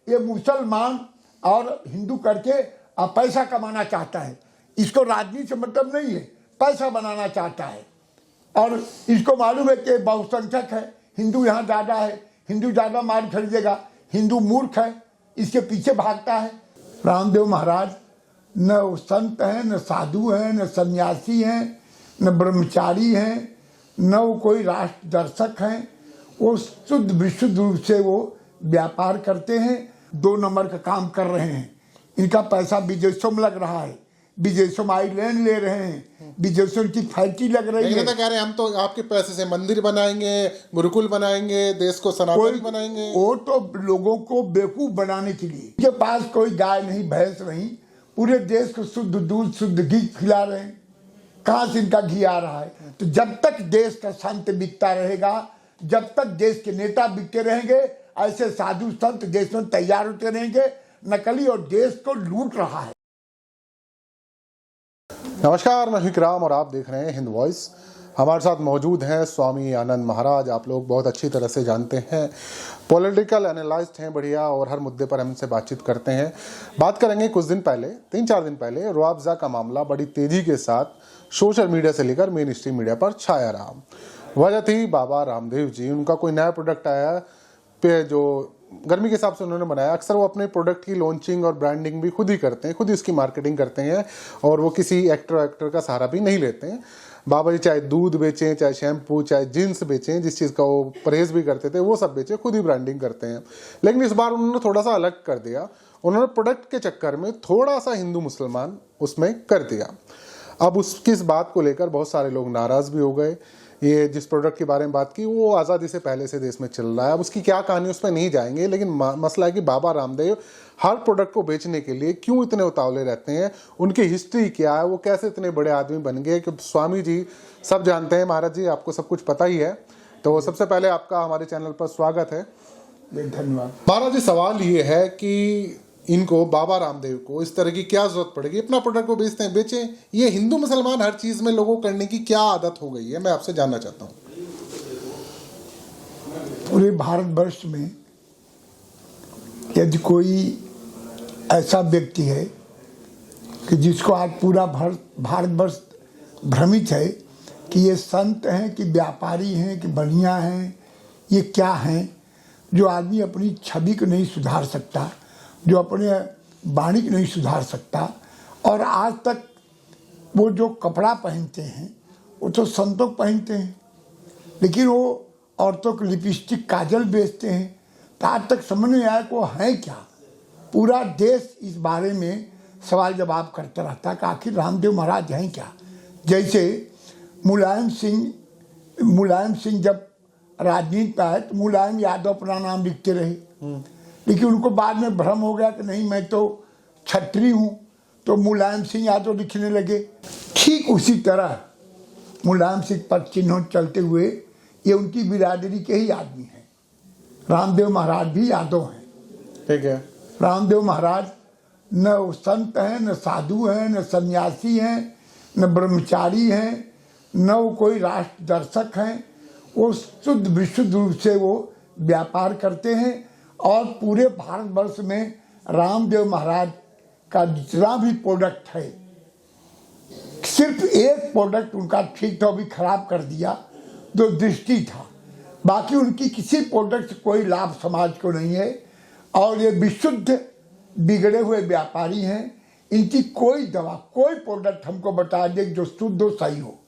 ये मुसलमान और हिंदू करके पैसा कमाना चाहता है। इसको राजनीति से मतलब नहीं है, पैसा बनाना चाहता है। और इसको मालूम है कि बहुसंख्यक है, हिंदू यहाँ ज़्यादा है, हिंदू ज़्यादा माल खरीदेगा, हिंदू मूर्ख है, इसके पीछे भागता है। रामदेव महाराज न संत हैं, न साधु हैं, न सन्यासी हैं, न ब्रह्मचारी हैं, न वो कोई राष्ट्र दर्शक हैं। वो शुद्ध विशुद्ध रूप से वो व्यापार करते हैं, 2 नंबर का काम कर रहे हैं। इनका पैसा विदेशों में लग रहा है, विदेशों में आइलैंड ले रहे हैं, विदेशों की फैक्ट्री लग रही है। तो कह रहे हैं हम तो आपके पैसे से मंदिर बनाएंगे, गुरुकुल बनाएंगे, देश को सनातन बनाएंगे। वो तो लोगों को बेवकूफ बनाने के लिए। इनके पास कोई गाय नहीं, भैंस नहीं, पूरे देश को शुद्ध दूध शुद्ध घी खिला रहे हैं। कहाँ से इनका घी आ रहा है? तो जब तक देश का संत बिकता रहेगा, जब तक देश के नेता बिकते रहेंगे, ऐसे साधु संत देश में तैयार होते रहेंगे, नकली, और देश को लूट रहा है। नमस्कार, मैं विक्राम और आप देख रहे हैं हिंद वॉइस। हमारे साथ मौजूद हैं स्वामी आनंद महाराज। आप लोग बहुत अच्छी तरह से जानते हैं, पॉलिटिकल एनालिस्ट हैं, बढ़िया, और हर मुद्दे पर हमसे बातचीत करते हैं। बात करेंगे कुछ दिन पहले, 3-4 दिन पहले रुआवजा का मामला बड़ी तेजी के साथ सोशल मीडिया से लेकर मेन स्ट्रीम मीडिया पर छाया रहा। वजह थी बाबा रामदेव जी, उनका कोई नया प्रोडक्ट आया पे जो गर्मी के हिसाब से उन्होंने बनाया। अक्सर वो अपने प्रोडक्ट की लॉन्चिंग और ब्रांडिंग भी खुद ही करते हैं, खुद ही उसकी मार्केटिंग करते हैं, और वो किसी एक्टर का सहारा भी नहीं लेते हैं। बाबा जी चाहे दूध बेचें, चाहे शैम्पू, चाहे जींस बेचें, जिस चीज़ का वो परहेज भी करते थे वो सब बेचें, खुद ही ब्रांडिंग करते हैं। लेकिन इस बार उन्होंने थोड़ा सा अलग कर दिया। उन्होंने प्रोडक्ट के चक्कर में थोड़ा सा हिंदू मुसलमान उसमें कर दिया। अब उसकी इस बात को लेकर बहुत सारे लोग नाराज़ भी हो गए। ये जिस प्रोडक्ट के बारे में बात की वो आज़ादी से पहले से देश में चल रहा है। अब उसकी क्या कहानी, उसमें नहीं जाएंगे, लेकिन मसला है कि बाबा रामदेव हर प्रोडक्ट को बेचने के लिए क्यों इतने उतावले रहते हैं, उनकी हिस्ट्री क्या है, वो कैसे इतने बड़े आदमी बन गए। कि स्वामी जी सब जानते हैं, महाराज जी आपको सब कुछ पता ही है। तो सबसे पहले आपका हमारे चैनल पर स्वागत है। धन्यवाद। महाराज जी, सवाल ये है कि इनको, बाबा रामदेव को, इस तरह की क्या जरूरत पड़ेगी? अपना प्रोडक्ट को बेचते हैं, बेचें। ये हिंदू मुसलमान हर चीज में लोगों करने की क्या आदत हो गई है, मैं आपसे जानना चाहता हूँ। पूरे भारतवर्ष में यदि कोई ऐसा व्यक्ति है कि जिसको आज पूरा भारतवर्ष भ्रमित है कि ये संत हैं कि व्यापारी हैं कि बढ़िया हैं, ये क्या हैं, जो आदमी अपनी छवि को नहीं सुधार सकता, जो अपने वाणी को नहीं सुधार सकता, और आज तक वो जो कपड़ा पहनते हैं वो तो संतों पहनते हैं, लेकिन वो औरतों को लिपस्टिक काजल बेचते हैं। तो आज तक समझ नहीं आया कि वो है क्या। पूरा देश इस बारे में सवाल जवाब करता रहता कि आखिर रामदेव महाराज हैं क्या। जैसे मुलायम सिंह जब राजनीति में आए तो मुलायम यादव अपना नाम लिखते रहे, लेकिन उनको बाद में भ्रम हो गया कि नहीं मैं तो छत्री हूँ, तो मुलायम सिंह यादव लिखने लगे। ठीक उसी तरह मुलायम सिंह पर चिन्ह चलते हुए ये उनकी बिरादरी के ही आदमी हैं। रामदेव महाराज भी यादव हैं। ठीक है। रामदेव महाराज न संत हैं, न साधु हैं, न सन्यासी हैं, न ब्रह्मचारी हैं, न वो कोई राष्ट्र दर्शक हैं। वो शुद्ध विशुद्ध रूप से वो व्यापार करते हैं, और पूरे भारतवर्ष में रामदेव महाराज का जितना भी प्रोडक्ट है, सिर्फ एक प्रोडक्ट उनका ठीक था, भी खराब कर दिया, जो दृष्टि था। बाकी उनकी किसी प्रोडक्ट से कोई लाभ समाज को नहीं है, और ये विशुद्ध बिगड़े हुए व्यापारी हैं। इनकी कोई दवा, कोई प्रोडक्ट हमको बता दे जो शुद्ध हो, सही हो।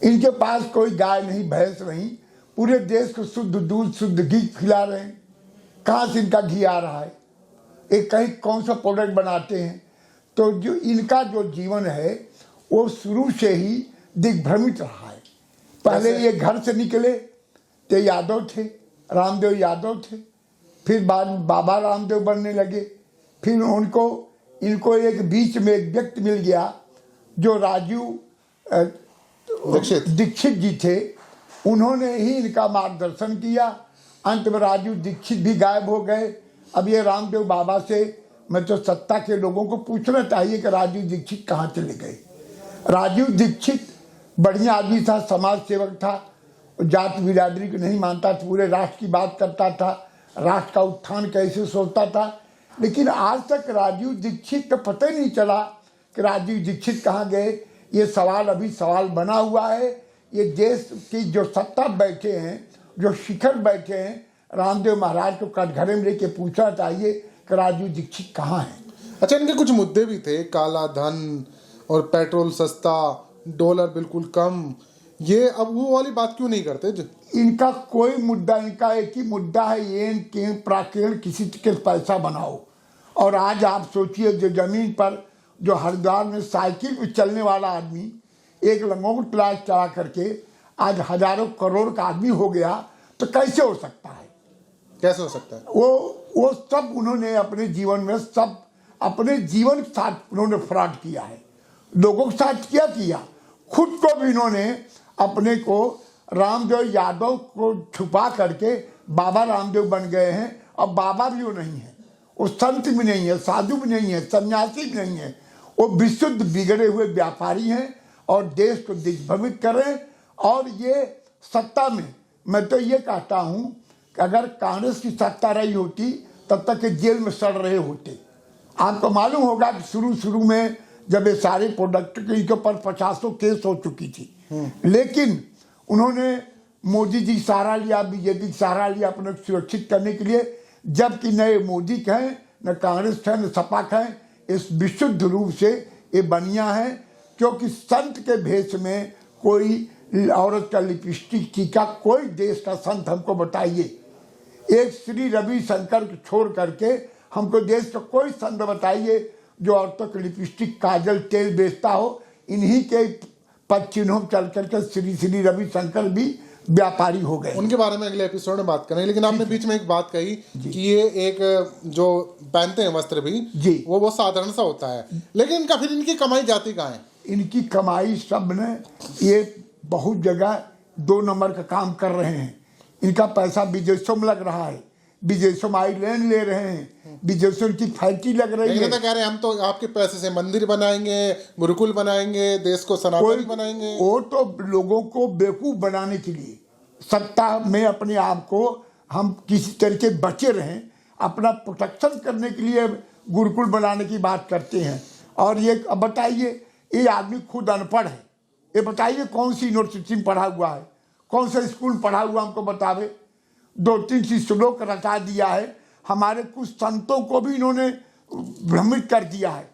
इनके पास कोई गाय नहीं, भैंस नहीं, पूरे देश को शुद्ध दूध शुद्ध घी खिला रहे हैं। कहाँ से इनका घी आ रहा है? एक कहीं कौन सा प्रोडक्ट बनाते हैं? तो जो इनका जो जीवन है वो शुरू से ही दिग्भ्रमित रहा है। पहले ये घर से निकले तो यादव थे, रामदेव यादव थे, फिर बाद बाबा रामदेव बनने लगे। फिर इनको एक बीच में एक व्यक्ति मिल गया जो राजू दीक्षित जी थे, उन्होंने ही इनका मार्गदर्शन किया। अंत में राजू दीक्षित भी गायब हो गए। अब ये रामदेव बाबा से मैं तो सत्ता के लोगों को पूछना चाहिए कि राजू दीक्षित कहाँ चले गए। राजू दीक्षित बढ़िया आदमी था, समाज सेवक था, जात बिरादरी को नहीं मानता था, पूरे राष्ट्र की बात करता था। राष्ट्र का उत्थान कैसे सोचता था। लेकिन आज तक राजीव दीक्षित का पता ही नहीं चला कि राजीव दीक्षित कहाँ गए। ये सवाल अभी सवाल बना हुआ है। ये देश की जो सत्ता बैठे हैं, जो शिखर बैठे हैं, रामदेव महाराज को कटघरे में लेके पूछना चाहिए कि राजीव दीक्षित कहाँ हैं। अच्छा, इनके कुछ मुद्दे भी थे, काला धन और पेट्रोल सस्ता, डॉलर बिल्कुल कम। ये अब वो वाली बात क्यों नहीं करते? इनका कोई मुद्दा, इनका एक ही मुद्दा है, ये कि प्राकृतिक किसी के पैसा बनाओ। और आज आप सोचिए, जो जमीन पर जो हरिद्वार में साइकिल पे चलने वाला आदमी एक लंगोट क्लास चला करके आज हजारों करोड़ का आदमी हो गया, तो कैसे हो सकता है? कैसे हो सकता है? वो सब उन्होंने अपने जीवन में, सब अपने जीवन के साथ उन्होंने फ्रॉड किया है। लोगों के साथ क्या किया, खुद को भी इन्होंने अपने को रामदेव यादव को छुपा करके बाबा रामदेव बन गए हैं। अब बाबा भी वो नहीं है, वो संत भी नहीं है, साधु भी नहीं है, सन्यासी भी नहीं है। वो विशुद्ध बिगड़े हुए व्यापारी हैं और देश को दिग्भ्रमित कर रहे हैं। और ये सत्ता में, मैं तो ये कहता हूँ कि अगर कांग्रेस की सत्ता रही होती तब तक जेल में सड़ रहे होते। आपको मालूम होगा कि शुरू में जब ये सारे प्रोडक्ट के ऊपर 50 केस हो चुकी थी, लेकिन उन्होंने मोदी जी सहारा लिया, बीजेपी सहारा लिया अपने सुरक्षित करने के लिए। जबकि न मोदी का है, न कांग्रेस का है, न सपा का है, इस विशुद्ध रूप से ये बनिया है। क्योंकि संत के भेष में कोई औरत का लिपस्टिक टीका, कोई देश का संत हमको बताइए। एक श्री रविशंकर को छोड़ करके हमको देश का कोई संत बताइए जो औरतों के लिपस्टिक, काजल, तेल बेचता हो। इन्हीं के पद चिन्हों चल करके श्री रविशंकर भी व्यापारी हो गए। उनके बारे में अगले एपिसोड में बात करेंगे। लेकिन आपने बीच में एक बात कही कि ये एक जो पहनते हैं वस्त्र भी जी, वो साधारण सा होता है, लेकिन इनका फिर इनकी कमाई जाती कहाँ है? इनकी कमाई सब ने, ये बहुत जगह 2 नंबर का काम कर रहे हैं। इनका पैसा विदेशों में लग रहा है, विदेशों में आइलैंड ले रहे हैं, विदेशों की फैक्ट्री लग रही है। तो कह रहे हैं हम तो आपके पैसे से मंदिर बनाएंगे, गुरुकुल बनाएंगे, देश को सनातन बनाएंगे। वो तो लोगों को बेवकूफ बनाने के लिए, सत्ता में अपने आप को हम किसी तरीके बचे रहें, अपना प्रोटेक्शन करने के लिए गुरुकुल बनाने की बात करते हैं। और ये अब बताइए, ये आदमी खुद अनपढ़ है, ये बताइए कौन सी यूनिवर्सिटी में पढ़ा हुआ है, कौन सा स्कूल में पढ़ा हुआ, हमको बतावे। 2-3 श्लोक रचा दिया है। हमारे कुछ संतों को भी इन्होंने भ्रमित कर दिया है।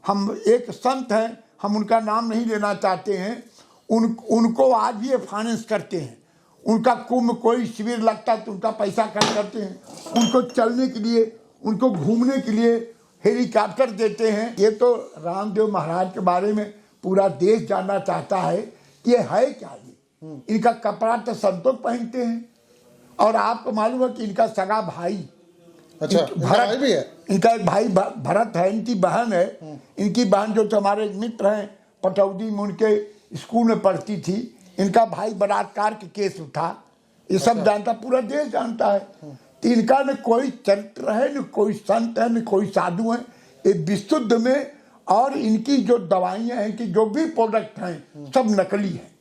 हम एक संत हैं, हम उनका नाम नहीं लेना चाहते हैं, उनको आज भी ये फाइनेंस करते हैं। उनका कुंभ कोई शिविर लगता है तो उनका पैसा खर्च करते हैं, उनको चलने के लिए, उनको घूमने के लिए हेलीकॉप्टर देते हैं। ये तो रामदेव महाराज के बारे में पूरा देश जानना चाहता है कि ये है क्या। ये इनका कपड़ा तो संतों पहनते हैं। और आपको मालूम है कि इनका सगा भाई, अच्छा, भरत भी है, इनका एक भाई भरत है, इनकी बहन है। इनकी बहन जो हमारे मित्र हैं, पटौदी में उनके स्कूल में पढ़ती थी। इनका भाई बलात्कार के केस उठा, ये सब जानता, पूरा देश जानता है। तो इनका न कोई चरित्र है, न कोई संत है, न कोई साधु है, ये विशुद्ध में। और इनकी जो दवाइयाँ हैं, कि जो भी प्रोडक्ट हैं, सब नकली है।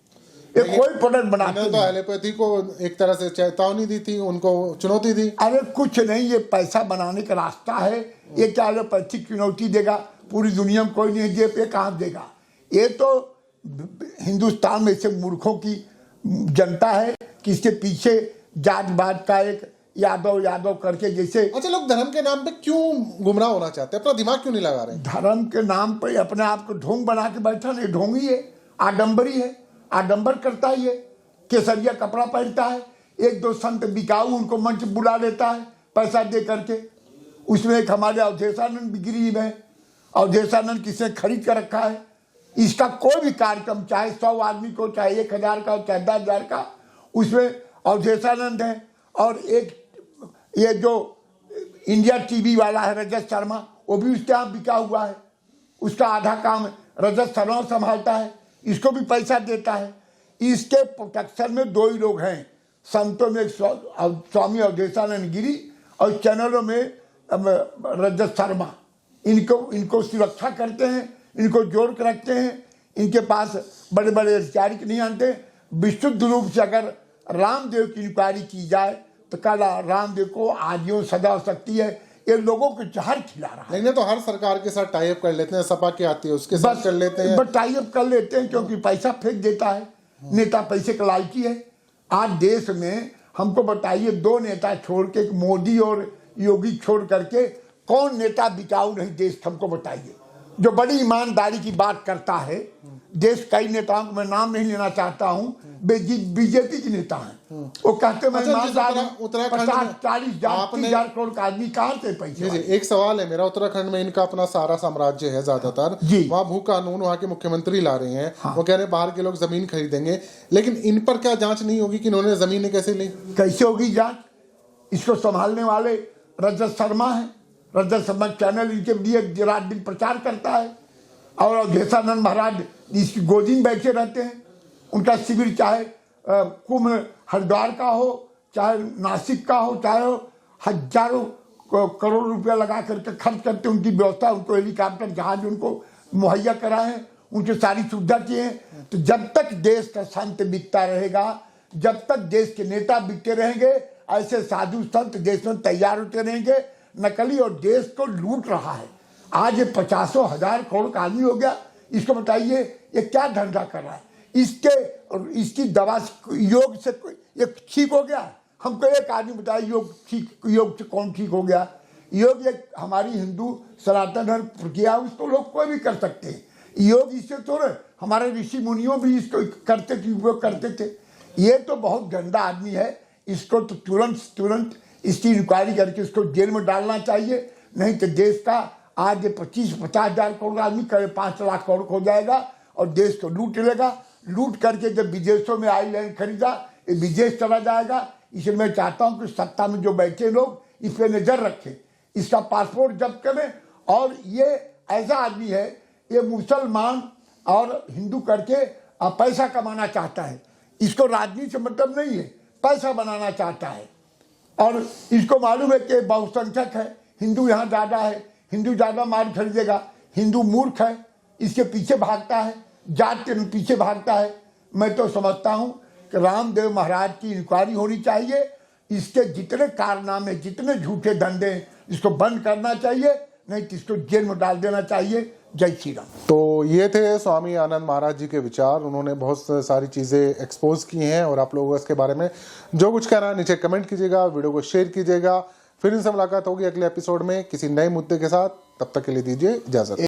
ये कोई प्रोडक्ट बनाते तो एलोपैथी को एक तरह से चेतावनी दी थी, उनको चुनौती दी। अरे कुछ नहीं, ये पैसा बनाने का रास्ता है। ये क्या एलोपैथी चुनौती देगा? पूरी दुनिया में कोई नहीं दे, पे कहाँ देगा? ये तो हिंदुस्तान में से मूर्खों की जनता है कि इसके पीछे जात बात का एक यादव करके जैसे। अच्छा, लोग धर्म के नाम पे क्यों गुमराह होना चाहते हैं? अपना दिमाग क्यों नहीं लगा रहे? धर्म के नाम पे अपने आप को ढोंग बना के बैठा नहीं, ढोंग ही है, आडम्बरी है, आडंबर करता है। ये केसरिया कपड़ा पहनता है, 1-2 संत बिकाऊ उनको मंच बुला लेता है पैसा दे करके। उसमें एक हमारे अवधेशानंद भी गिरी है। अवधेशानंद किसने खरीद कर रखा है? इसका कोई भी कार्यक्रम, चाहे 100 आदमी को, चाहे 1000 का, चाहे 10,000 का, उसमें अवधेशानंद है। और एक ये जो इंडिया टीवी वाला है रजत शर्मा, वो भी उसके यहाँ बिका हुआ है। उसका आधा काम रजत शर्मा संभालता है, इसको भी पैसा देता है। इसके प्रोटेक्शन में 2 ही लोग हैं, संतों में स्वामी अवधेशानंद गिरी और चैनलों में रजत शर्मा। इनको सुरक्षा करते हैं, इनको जोड़ कर रखते हैं। इनके पास बड़े बड़े अधिकारी नहीं आते। विशुद्ध रूप से अगर रामदेव की इंक्वायरी की जाए तो कल रामदेव को आजीवन सजा हो सकती है। ये लोगों को जहर खिला रहा है। नहीं तो हर सरकार के साथ टाई अप कर लेते हैं, सपा की आती है उसके साथ कर लेते हैं, बस टाई अप कर लेते हैं क्योंकि पैसा फेंक देता है। नेता पैसे का लालची है। आज देश में हमको बताइए, दो नेता छोड़ के, मोदी और योगी छोड़ करके कौन नेता बिकाऊ नहीं देश, हमको बताइए, जो बड़ी ईमानदारी की बात करता है। देश कई नेताओं को मैं नाम नहीं लेना चाहता हूँ, बीजेपी के नेता हैं, वो कहते मैं ईमानदार हूं। 50-40 करोड़ का आदमी कहाँ से पैसे? जी एक सवाल है मेरा, उत्तराखंड में इनका अपना सारा साम्राज्य है ज्यादातर, वहाँ भू कानून वहाँ के मुख्यमंत्री ला रहे हैं, वो कह रहे हैं बाहर के लोग जमीन खरीदेंगे, लेकिन इन पर क्या जांच नहीं होगी कि इन्होंने जमीनें कैसे ली? कैसे होगी जांच? इसको संभालने वाले रजत शर्मा है। रजत शर्मा चैनल इनके लिए रात दिन प्रचार करता है, और अवधेशानंद महाराज इसकी गोदी में बैठे रहते हैं। उनका शिविर चाहे कुंभ हरिद्वार का हो, चाहे नासिक का हो, चाहे हजारों करोड़ रुपया लगा करके खर्च करते, उनकी व्यवस्था, उनको हेलीकॉप्टर जहाज उनको मुहैया कराए हैं, उनकी सारी सुविधा की है। तो जब तक देश का संत बिकता रहेगा, जब तक देश के नेता बिकते रहेंगे, ऐसे साधु संत देश में तैयार होते रहेंगे। नकली और देश को लूट रहा है। आज ये 50,000 करोड़ का आदमी हो गया। इसको बताइए ये क्या धंधा कर रहा है? इसकी दवा योग से ये ठीक हो गया? हमको एक आदमी बताइए योग से कौन ठीक हो गया? योग एक हमारी हिंदू सनातन धर्म प्रक्रिया, उसको लोग कोई भी कर सकते हैं। योग इससे थोड़े, हमारे ऋषि मुनियों भी इसको करते थे, उपयोग करते थे। ये तो बहुत गंदा आदमी है। इसको तो तुरंत इसकी इंक्वायरी करके इसको जेल में डालना चाहिए, नहीं तो देश का आज 25-50 हजार करोड़ आदमी करे 5 लाख करोड़ हो जाएगा और देश को लूट लेगा। लूट करके जब विदेशों में आईलैंड खरीदा, ये विदेश चला जाएगा। इसलिए मैं चाहता हूं कि सत्ता में जो बैठे लोग इस पर नजर रखें, इसका पासपोर्ट जब्त करें। और ये ऐसा आदमी है, ये मुसलमान और हिंदू करके पैसा कमाना चाहता है। इसको राजनीति से मतलब नहीं है, पैसा बनाना चाहता है। और इसको मालूम है कि बहुसंख्यक है, हिंदू यहाँ ज़्यादा है, हिंदू ज़्यादा माल खरीदेगा। हिंदू मूर्ख है, इसके पीछे भागता है, जात के पीछे भागता है। मैं तो समझता हूँ कि रामदेव महाराज की इंक्वायरी होनी चाहिए। इसके जितने कारनामे, जितने झूठे धंधे, इसको बंद करना चाहिए, नहीं तो इसको जेल में डाल देना चाहिए। जय श्री राम। तो ये थे स्वामी आनंद महाराज जी के विचार। उन्होंने बहुत सारी चीज़ें एक्सपोज की हैं और आप लोगों को इसके बारे में जो कुछ कहना है नीचे कमेंट कीजिएगा, वीडियो को शेयर कीजिएगा। फिर इनसे मुलाकात होगी अगले एपिसोड में किसी नए मुद्दे के साथ। तब तक के लिए दीजिए इजाजत।